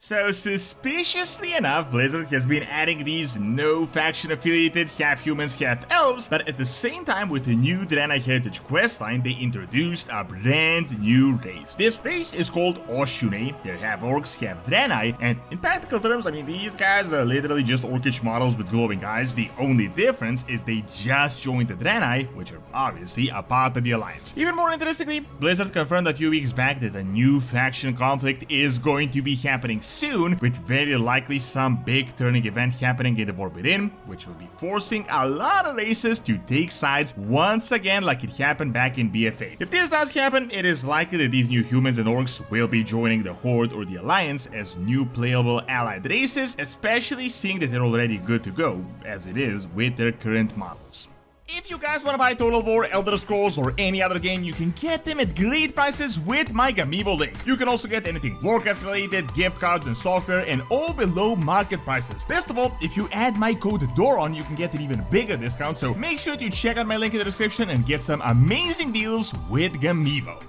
So suspiciously enough, Blizzard has been adding these no faction affiliated half humans, half elves, but at the same time with the new Draenei Heritage questline, they introduced a brand new race. This race is called Oshune. They're half orcs, half Draenei, and in practical terms, I mean, these guys are literally just orcish models with glowing eyes. The only difference is they just joined the Draenei, which are obviously a part of the Alliance. Even more interestingly, Blizzard confirmed a few weeks back that a new faction conflict is going to be happening soon, with very likely some big turning event happening in the War Within, which will be forcing a lot of races to take sides once again like it happened back in BFA. If this does happen, it is likely that these new humans and orcs will be joining the Horde or the Alliance as new playable allied races, especially seeing that they're already good to go, as it is with their current models. If you guys want to buy Total War, Elder Scrolls, or any other game, you can get them at great prices with my Gamivo link. You can also get anything Warcraft related, gift cards and software, and all below market prices. Best of all, if you add my code DORON, you can get an even bigger discount, so make sure to check out my link in the description and get some amazing deals with Gamivo.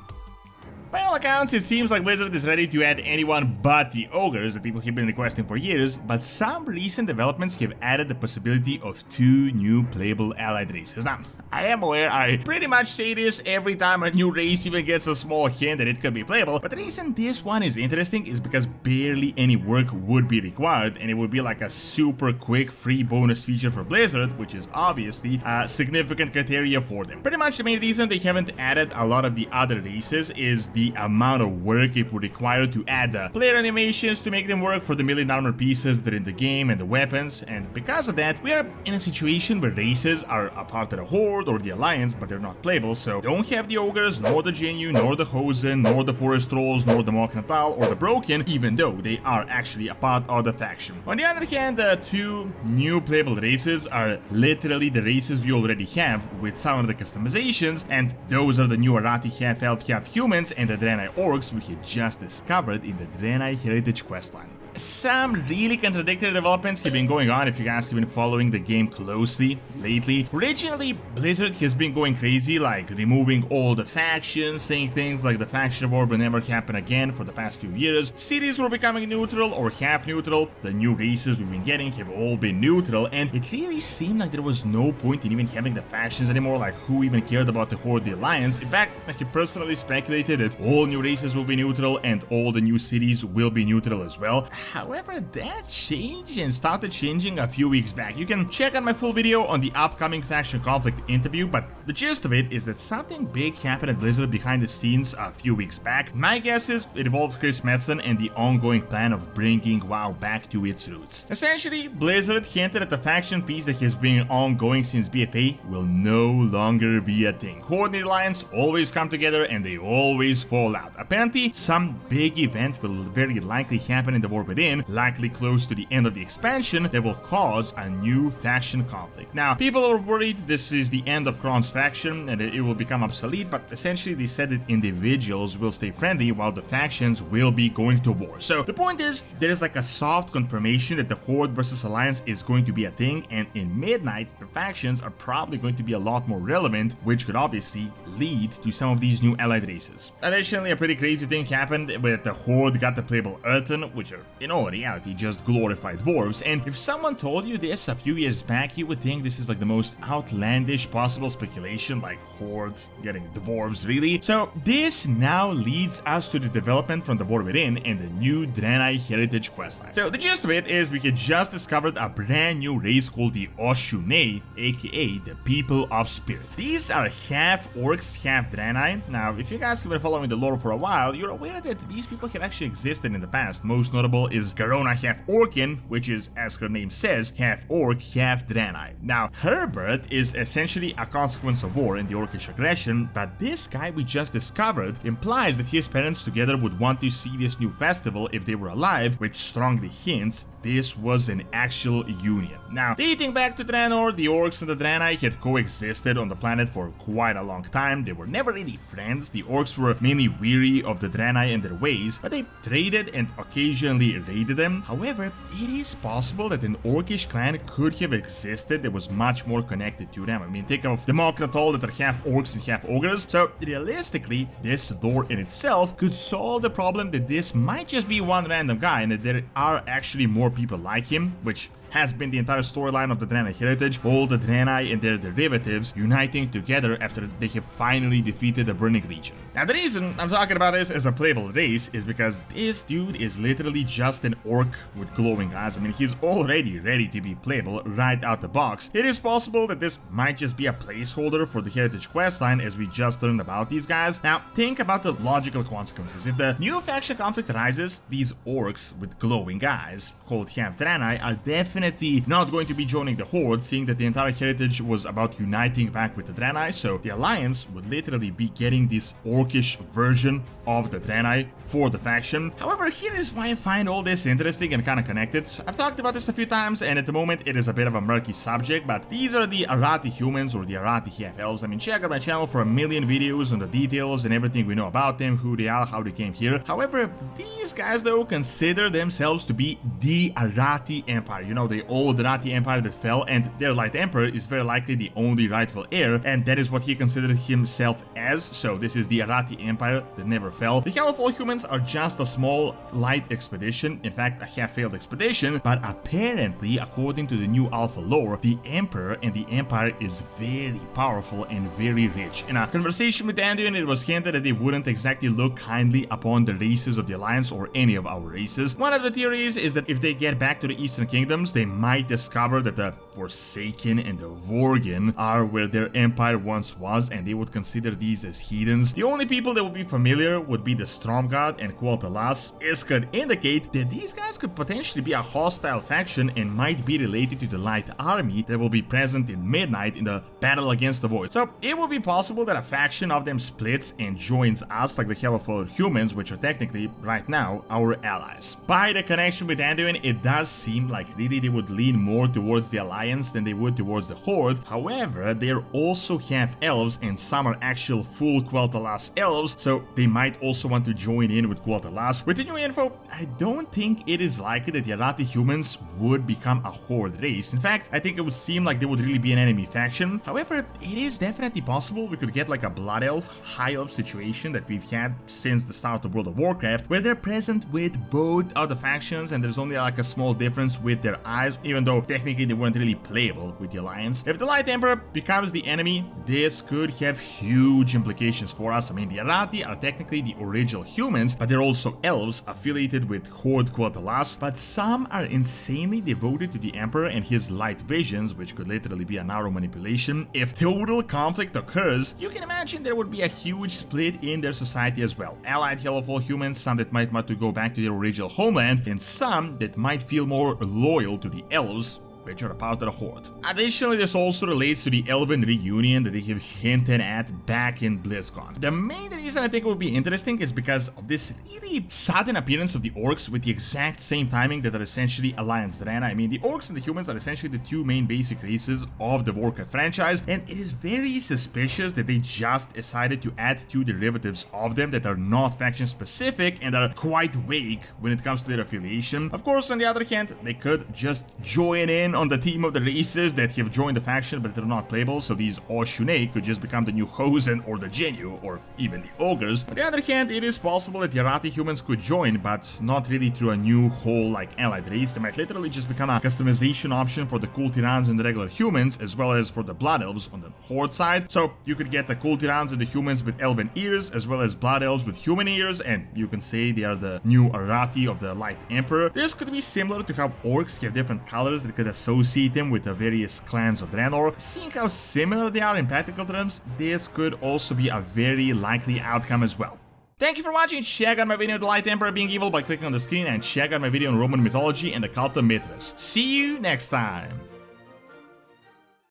By all accounts, it seems like Blizzard is ready to add anyone but the ogres that people have been requesting for years, but some recent developments have added the possibility of 2 new playable allied races. Now, I am aware I pretty much say this every time a new race even gets a small hint that it could be playable, but the reason this one is interesting is because barely any work would be required, and it would be like a super quick free bonus feature for Blizzard, which is obviously a significant criteria for them. Pretty much the main reason they haven't added a lot of the other races is the amount of work it would require to add the player animations to make them work for the million armor pieces that are in the game and the weapons, and because of that, we are in a situation where races are a part of the Horde or the Alliance, but they're not playable, so don't have the ogres, nor the Jinyu, nor the Hosen, nor the Forest Trolls, nor the Mok'Natal, or the Broken, even though they are actually a part of the faction. On the other hand, the 2 new playable races are literally the races we already have, with some of the customizations, and those are the new Arati half-elf, half-humans, and the Draenei orcs we had just discovered in the Draenei Heritage questline. Some really contradictory developments have been going on if you guys have been following the game closely lately. Originally, Blizzard has been going crazy, like removing all the factions, saying things like the faction war will never happen again for the past few years. Cities were becoming neutral or half neutral. The new races we've been getting have all been neutral, and it really seemed like there was no point in even having the factions anymore, like who even cared about the Horde, the Alliance. In fact, I have personally speculated that all new races will be neutral and all the new cities will be neutral as well. However, that changed and started changing a few weeks back. You can check out my full video on the upcoming faction conflict interview, but the gist of it is that something big happened at Blizzard behind the scenes a few weeks back. My guess is it involved Chris Metzen and the ongoing plan of bringing WoW back to its roots. Essentially, Blizzard hinted at the faction piece that has been ongoing since BFA will no longer be a thing. Horde and Alliance always come together and they always fall out. Apparently, some big event will very likely happen in the War Within, likely close to the end of the expansion, that will cause a new faction conflict. Now, people are worried this is the end of Kron's faction and that it will become obsolete, but essentially they said that individuals will stay friendly while the factions will be going to war. So the point is, there is like a soft confirmation that the Horde versus Alliance is going to be a thing, and in Midnight, the factions are probably going to be a lot more relevant, which could obviously lead to some of these new allied races. Additionally, a pretty crazy thing happened where the Horde got the playable Earthen, which are in all reality just glorified dwarves, and if someone told you this a few years back, you would think this is like the most outlandish possible speculation, like Horde getting dwarves, really. So this now leads us to the development from the War Within and the new Draenei Heritage questline. So the gist of it is we had just discovered a brand new race called the Oshune, aka the People of Spirit. These are half orcs, half Draenei. Now, if you guys have been following the lore for a while, you're aware that these people have actually existed in the past. Most notable is Garona half Orkin, which is, as her name says, half orc, half Draenei. Now, her birth is essentially a consequence of war and the orcish aggression, but this guy we just discovered implies that his parents together would want to see this new festival if they were alive, which strongly hints this was an actual union. Now, dating back to Draenor, the orcs and the Draenei had coexisted on the planet for quite a long time. They were never really friends. The orcs were mainly weary of the Draenei and their ways, but they traded and occasionally they raided them. However, it is possible that an Orcish clan could have existed that was much more connected to them. I mean, think of the Mok'Ratoll that are half orcs and half ogres. So realistically, this lore in itself could solve the problem that this might just be one random guy and that there are actually more people like him, which has been the entire storyline of the Draenei heritage, all the Draenei and their derivatives uniting together after they have finally defeated the Burning Legion. Now the reason I'm talking about this as a playable race is because this dude is literally just an orc with glowing eyes. I mean, he's already ready to be playable right out the box. It is possible that this might just be a placeholder for the heritage questline as we just learned about these guys. Now think about the logical consequences. If the new faction conflict arises, these orcs with glowing eyes, called half Draenei, are definitely not going to be joining the Horde, seeing that the entire heritage was about uniting back with the Draenei, so the Alliance would literally be getting this orcish version of the Draenei for the faction. However, here is why I find all this interesting and kind of connected. I've talked about this a few times, and at the moment it is a bit of a murky subject, but these are the Arathi humans or the Arathi half-elves. I mean, check out my channel for a million videos on the details and everything we know about them, who they are, how they came here. However, these guys though consider themselves to be the Arathi Empire. You know, the old Arathi Empire that fell, and their Light Emperor is very likely the only rightful heir, and that is what he considered himself as. So this is the Arathi Empire that never fell. The Hell of All Humans are just a small light expedition, in fact a half-failed expedition, but apparently according to the new Alpha lore, the Emperor and the Empire is very powerful and very rich. In a conversation with Anduin, it was hinted that they wouldn't exactly look kindly upon the races of the Alliance or any of our races. One of the theories is that if they get back to the Eastern Kingdoms, they might discover that the Forsaken and the Vorgen are where their empire once was, and they would consider these as heathens. The only people that would be familiar would be the Stromgarde and Quel'Thalas. This could indicate that these guys could potentially be a hostile faction and might be related to the Light Army that will be present in Midnight in the battle against the Void. So it would be possible that a faction of them splits and joins us, like the Hell of All Humans, which are technically, right now, our allies. By the connection with Anduin, it does seem like really they would lean more towards the Alliance than they would towards the Horde. However, they're also half elves and some are actual full Quel'Thalas elves, so they might also want to join in with Quel'Thalas. With the new info, I don't think it is likely that the Arathi humans would become a Horde race. In fact, I think it would seem like they would really be an enemy faction. However, it is definitely possible we could get like a Blood Elf, High Elf situation that we've had since the start of World of Warcraft, where they're present with both of the factions and there's only like a small difference with their eyes, even though technically they weren't really playable with the Alliance. If the Light Emperor becomes the enemy, this could have huge implications for us. I mean, the Arathi are technically the original humans, but they're also elves affiliated with Horde Quel'Thalas, but some are insanely devoted to the Emperor and his light visions, which could literally be an arrow manipulation. If total conflict occurs, you can imagine there would be a huge split in their society as well. Allied Hell of All Humans, some that might want to go back to their original homeland, and some that might feel more loyal to the elves, which are a part of the Horde. Additionally, this also relates to the Elven reunion that they have hinted at back in BlizzCon. The main reason I think it would be interesting is because of this really sudden appearance of the Orcs with the exact same timing that are essentially Alliance Draenei. I mean, the Orcs and the Humans are essentially the two main basic races of the Warcraft franchise, and it is very suspicious that they just decided to add two derivatives of them that are not faction specific and are quite vague when it comes to their affiliation. Of course, on the other hand, they could just join in on the team of the races that have joined the faction but they're not playable, so these Oshunei could just become the new Hosen or the Genu or even the Ogres. On the other hand, it is possible that the Arathi humans could join, but not really through a new whole like allied race. They might literally just become a customization option for the Kul'Tirans and the regular humans, as well as for the Blood Elves on the Horde side. So you could get the Kul'Tirans and the humans with elven ears, as well as Blood Elves with human ears, and you can say they are the new Arathi of the Light Emperor. This could be similar to how orcs have different colors that could associate them with the various clans of Draenor. Seeing how similar they are in practical terms, this could also be a very likely outcome as well. Thank you for watching. Check out my video on the Light Emperor being evil by clicking on the screen, and check out my video on Roman mythology and the cult of Mithras. See you next time!